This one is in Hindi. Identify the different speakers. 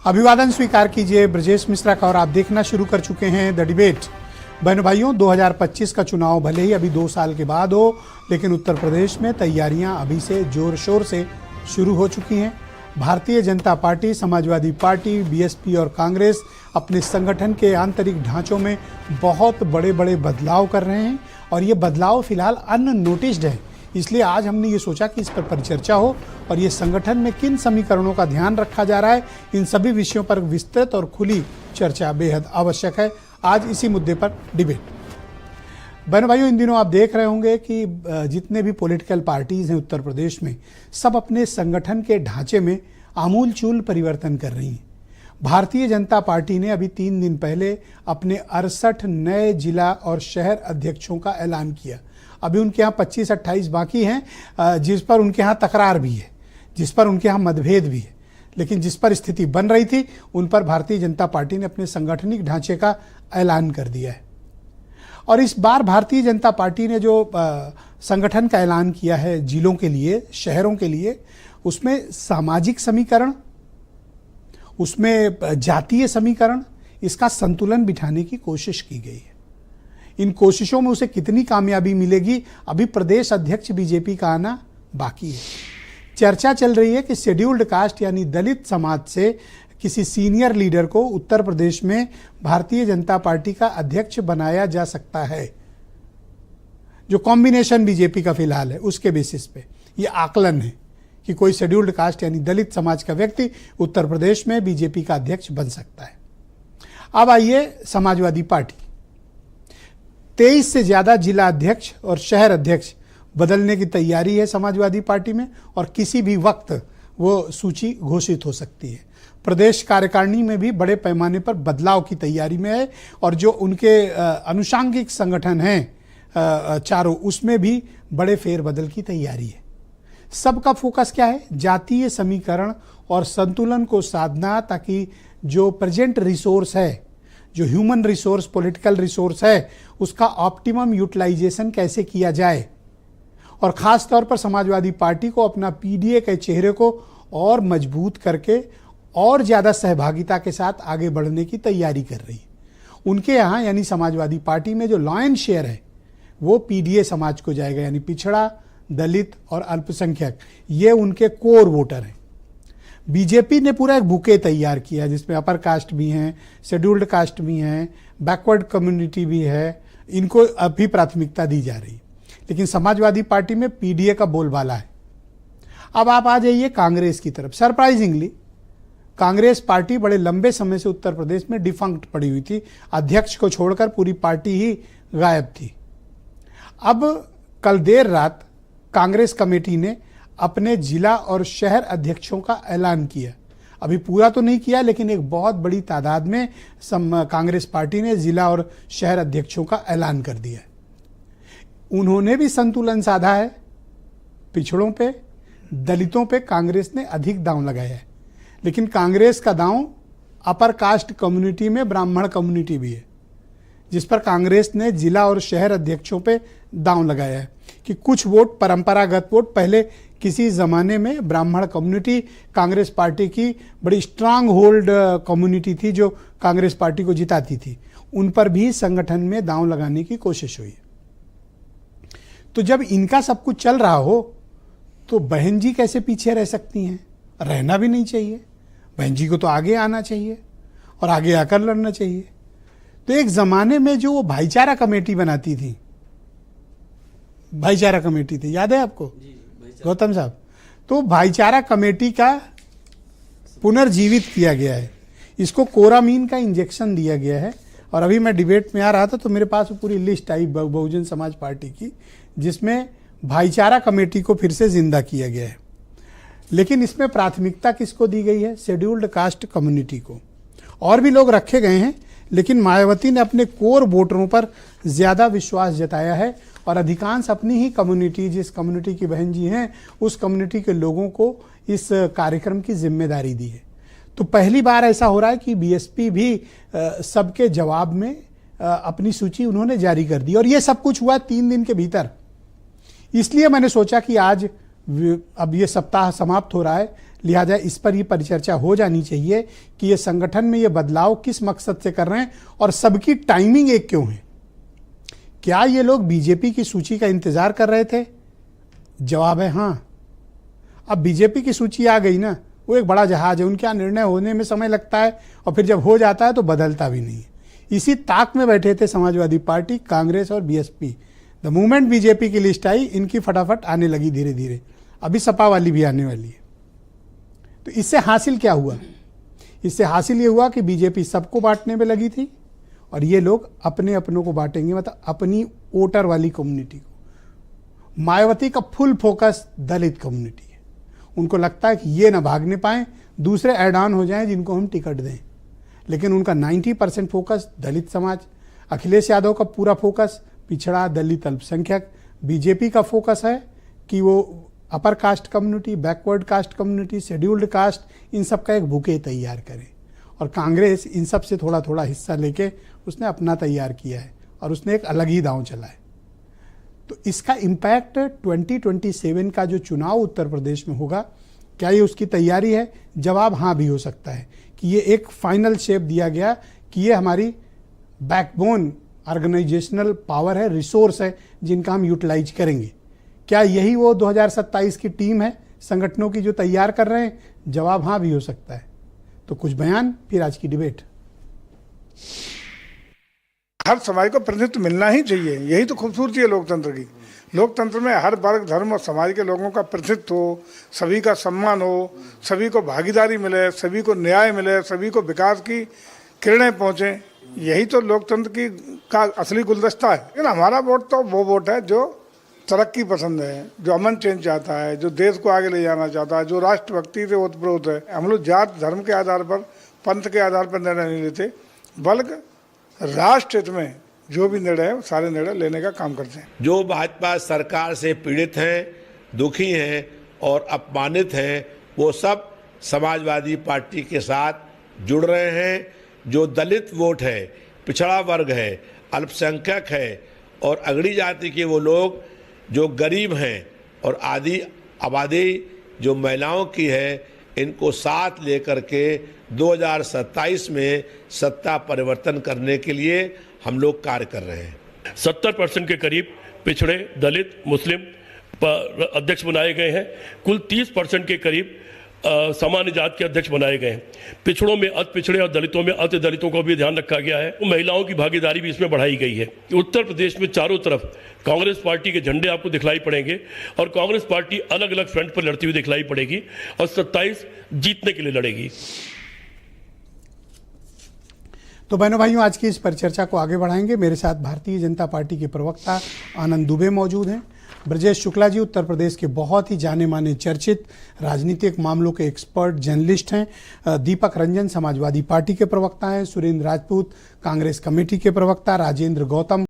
Speaker 1: अभिवादन स्वीकार कीजिए ब्रजेश मिश्रा का और आप देखना शुरू कर चुके हैं द डिबेट। बहनों भाइयों, 2025 का चुनाव भले ही अभी 2 साल के बाद हो, लेकिन उत्तर प्रदेश में तैयारियां अभी से जोर शोर से शुरू हो चुकी हैं। Bharatiya Janata party, Samajwadi party, BSP और कांग्रेस अपने संगठन के आंतरिक ढांचों में बहुत बड़े बड़े बदलाव कर रहे हैं और ये बदलाव फिलहाल अननोटिस्ड है। इसलिए आज हमने ये सोचा कि इस पर परिचर्चा हो और ये संगठन में किन समीकरणों का ध्यान रखा जा रहा है, इन सभी विषयों पर विस्तृत और खुली चर्चा बेहद आवश्यक है। आज इसी मुद्दे पर डिबेट। बहनों भाइयों, इन दिनों आप देख रहे होंगे कि जितने भी पॉलिटिकल पार्टीज हैं उत्तर प्रदेश में, सब अपने संगठन के ढांचे में आमूलचूल परिवर्तन कर रही हैं। भारतीय जनता पार्टी ने अभी 3 दिन पहले अपने 68 नए जिला और शहर अध्यक्षों का ऐलान किया। अभी उनके यहाँ 25-28 बाकी हैं, जिस पर उनके यहाँ तकरार भी है, जिस पर उनके यहाँ मतभेद भी है, लेकिन जिस पर स्थिति बन रही थी उन पर भारतीय जनता पार्टी ने अपने सांगठनिक ढांचे का ऐलान कर दिया है। और इस बार भारतीय जनता पार्टी ने जो संगठन का ऐलान किया है जिलों के लिए, शहरों के लिए, उसमें सामाजिक समीकरण, उसमें जातीय समीकरण, इसका संतुलन बिठाने की कोशिश की गई है। इन कोशिशों में उसे कितनी कामयाबी मिलेगी, अभी प्रदेश अध्यक्ष बीजेपी का आना बाकी है। चर्चा चल रही है कि शेड्यूल्ड कास्ट यानी दलित समाज से किसी सीनियर लीडर को उत्तर प्रदेश में भारतीय जनता पार्टी का अध्यक्ष बनाया जा सकता है। जो कॉम्बिनेशन बीजेपी का फिलहाल है उसके बेसिस पे ये आकलन है कि कोई शेड्यूल्ड कास्ट यानी दलित समाज का व्यक्ति उत्तर प्रदेश में बीजेपी का अध्यक्ष बन सकता है। अब आइए समाजवादी पार्टी। 23 से ज्यादा जिला अध्यक्ष और शहर अध्यक्ष बदलने की तैयारी है समाजवादी पार्टी में और किसी भी वक्त वो सूची घोषित हो सकती है। प्रदेश कार्यकारिणी में भी बड़े पैमाने पर बदलाव की तैयारी में है और जो उनके अनुषांगिक संगठन हैं चारों, उसमें भी बड़े फेरबदल की तैयारी है। सबका फोकस क्या है? जातीय समीकरण और संतुलन को साधना, ताकि जो प्रेजेंट रिसोर्स है, जो ह्यूमन रिसोर्स, पॉलिटिकल रिसोर्स है, उसका ऑप्टिमम यूटिलाइजेशन कैसे किया जाए और ख़ास तौर पर समाजवादी पार्टी को अपना पीडीए के चेहरे को और मजबूत करके और ज़्यादा सहभागिता के साथ आगे बढ़ने की तैयारी कर रही है। उनके यहाँ यानी समाजवादी पार्टी में जो लॉयन शेयर है वो पीडीए समाज को जाएगा, यानी पिछड़ा, दलित और अल्पसंख्यक, ये उनके कोर वोटर हैं। बीजेपी ने पूरा एक बुके तैयार किया जिसमें अपर कास्ट भी हैं, शेड्यूल्ड कास्ट भी हैं, बैकवर्ड कम्युनिटी भी है, इनको अभी प्राथमिकता दी जा रही है। लेकिन समाजवादी पार्टी में पीडीए का बोलबाला है। अब आप आ जाइए कांग्रेस की तरफ। सरप्राइजिंगली कांग्रेस पार्टी बड़े लंबे समय से उत्तर प्रदेश में डिफंक्ट पड़ी हुई थी, अध्यक्ष को छोड़कर पूरी पार्टी ही गायब थी। अब कल देर रात कांग्रेस कमेटी ने अपने जिला और शहर अध्यक्षों का ऐलान किया। अभी पूरा तो नहीं किया, लेकिन एक बहुत बड़ी तादाद में कांग्रेस पार्टी ने जिला और शहर अध्यक्षों का ऐलान कर दिया। उन्होंने भी संतुलन साधा है। पिछड़ों पे, दलितों पे कांग्रेस ने अधिक दांव लगाया है, लेकिन कांग्रेस का दांव अपर कास्ट कम्युनिटी में ब्राह्मण कम्युनिटी भी है, जिस पर कांग्रेस ने जिला और शहर अध्यक्षों पे दांव लगाया है कि कुछ वोट, परंपरागत वोट, पहले किसी ज़माने में ब्राह्मण कम्युनिटी कांग्रेस पार्टी की बड़ी स्ट्रांग होल्ड कम्युनिटी थी जो कांग्रेस पार्टी को जिताती थी, उन पर भी संगठन में दांव लगाने की कोशिश हुई। तो जब इनका सब कुछ चल रहा हो तो बहन जी कैसे पीछे रह सकती हैं? रहना भी नहीं चाहिए। बहन जी को तो आगे आना चाहिए और आगे आकर लड़ना चाहिए। तो एक ज़माने में जो वो भाईचारा कमेटी बनाती थी, भाईचारा कमेटी थी, याद है आपको गौतम साहब? तो भाईचारा कमेटी का पुनर्जीवित किया गया है। इसको कोरामीन का इंजेक्शन दिया गया है और अभी मैं डिबेट में आ रहा था तो मेरे पास पूरी लिस्ट आई बहुजन समाज पार्टी की, जिसमें भाईचारा कमेटी को फिर से जिंदा किया गया है। लेकिन इसमें प्राथमिकता किसको दी गई है? शेड्यूल्ड कास्ट कम्युनिटी को। और भी लोग रखे गए हैं, लेकिन मायावती ने अपने कोर वोटरों पर ज़्यादा विश्वास जताया है और अधिकांश अपनी ही कम्युनिटी, जिस कम्युनिटी की बहन जी हैं, उस कम्युनिटी के लोगों को इस कार्यक्रम की जिम्मेदारी दी है। तो पहली बार ऐसा हो रहा है कि बीएसपी भी सबके जवाब में अपनी सूची उन्होंने जारी कर दी और ये सब कुछ हुआ 3 दिन के भीतर। इसलिए मैंने सोचा कि आज अब ये सप्ताह समाप्त हो रहा है, लिहाजा इस पर ये परिचर्चा हो जानी चाहिए कि ये संगठन में ये बदलाव किस मकसद से कर रहे हैं और सबकी टाइमिंग एक क्यों है। क्या ये लोग बीजेपी की सूची का इंतजार कर रहे थे? जवाब है हाँ। अब बीजेपी की सूची आ गई ना, वो एक बड़ा जहाज है, उनके यहाँ निर्णय होने में समय लगता है और फिर जब हो जाता है तो बदलता भी नहीं है। इसी ताक में बैठे थे समाजवादी पार्टी, कांग्रेस और बीएसपी। द मूवमेंट बीजेपी की लिस्ट आई, इनकी फटाफट आने लगी धीरे धीरे, अभी सपा वाली भी आने वाली है। तो इससे हासिल क्या हुआ? इससे हासिल ये हुआ कि बीजेपी सबको बांटने में लगी थी और ये लोग अपने अपनों को बांटेंगे, मतलब अपनी वोटर वाली कम्युनिटी को। मायावती का फुल फोकस दलित कम्युनिटी है। उनको लगता है कि ये ना भागने पाएं, दूसरे ऐड ऑन हो जाएं जिनको हम टिकट दें, लेकिन उनका 90% फोकस दलित समाज। अखिलेश यादव का पूरा फोकस पिछड़ा दलित अल्पसंख्यक। बीजेपी का फोकस है कि वो upper caste community, backward caste community, scheduled caste, इन सब का एक बुके तैयार करें। और कांग्रेस इन सब से थोड़ा थोड़ा हिस्सा लेके उसने अपना तैयार किया है और उसने एक अलग ही दांव चला है। तो इसका इम्पैक्ट 2027 का जो चुनाव उत्तर प्रदेश में होगा, क्या ये उसकी तैयारी है? जवाब हाँ भी हो सकता है कि ये एक फाइनल शेप दिया गया कि ये हमारी बैकबोन ऑर्गेनाइजेशनल पावर है, रिसोर्स है, जिनका हम यूटिलाइज करेंगे। क्या यही वो 2027 की टीम है संगठनों की जो तैयार कर रहे हैं? जवाब हाँ भी हो सकता है। तो कुछ बयान, फिर आज की डिबेट।
Speaker 2: हर समाज को प्रतिनिधित्व मिलना ही चाहिए, यही तो खूबसूरती है लोकतंत्र की। लोकतंत्र में हर वर्ग, धर्म और समाज के लोगों का प्रतिनिधित्व हो, सभी का सम्मान हो, सभी को भागीदारी मिले, सभी को न्याय मिले, सभी को विकास की किरणें पहुंचे, यही तो लोकतंत्र का असली गुलदस्ता है। लेकिन हमारा वोट तो वो वोट है जो तरक्की पसंद है, जो अमन चैन चाहता है, जो देश को आगे ले जाना चाहता है, जो राष्ट्रभक्ति से ओतप्रोत है। हम लोग जात धर्म के आधार पर, पंथ के आधार पर निर्णय नहीं लेते, बल्कि राष्ट्र हित में जो भी निर्णय है सारे निर्णय लेने का काम करते हैं।
Speaker 3: जो भाजपा सरकार से पीड़ित हैं, दुखी हैं और अपमानित हैं, वो सब समाजवादी पार्टी के साथ जुड़ रहे हैं। जो दलित वोट है, पिछड़ा वर्ग है, अल्पसंख्यक है और अगड़ी जाति के वो लोग जो गरीब हैं और आधी आबादी जो महिलाओं की है, इनको साथ लेकर के 2027 में सत्ता परिवर्तन करने के लिए हम लोग कार्य कर रहे हैं।
Speaker 4: 70% के करीब पिछड़े, दलित, मुस्लिम अध्यक्ष बनाए गए हैं। कुल 30% के करीब सामान्य जात के अध्यक्ष बनाए गए हैं। पिछड़ों में अति पिछड़े और दलितों में अति दलितों को भी ध्यान रखा गया है। महिलाओं की भागीदारी भी इसमें बढ़ाई गई है। उत्तर प्रदेश में चारों तरफ कांग्रेस पार्टी के झंडे आपको दिखलाई पड़ेंगे और कांग्रेस पार्टी अलग अलग फ्रंट पर लड़ती हुई दिखलाई पड़ेगी और 27 जीतने के लिए लड़ेगी।
Speaker 1: तो बहनों भाइयों, आज की इस परिचर्चा को आगे बढ़ाएंगे। मेरे साथ भारतीय जनता पार्टी के प्रवक्ता आनंद दुबे मौजूद हैं। ब्रजेश शुक्ला जी उत्तर प्रदेश के बहुत ही जाने माने चर्चित राजनीतिक मामलों के एक्सपर्ट जर्नलिस्ट हैं। दीपक रंजन समाजवादी पार्टी के प्रवक्ता हैं। सुरेंद्र राजपूत कांग्रेस कमेटी के प्रवक्ता। राजेंद्र गौतम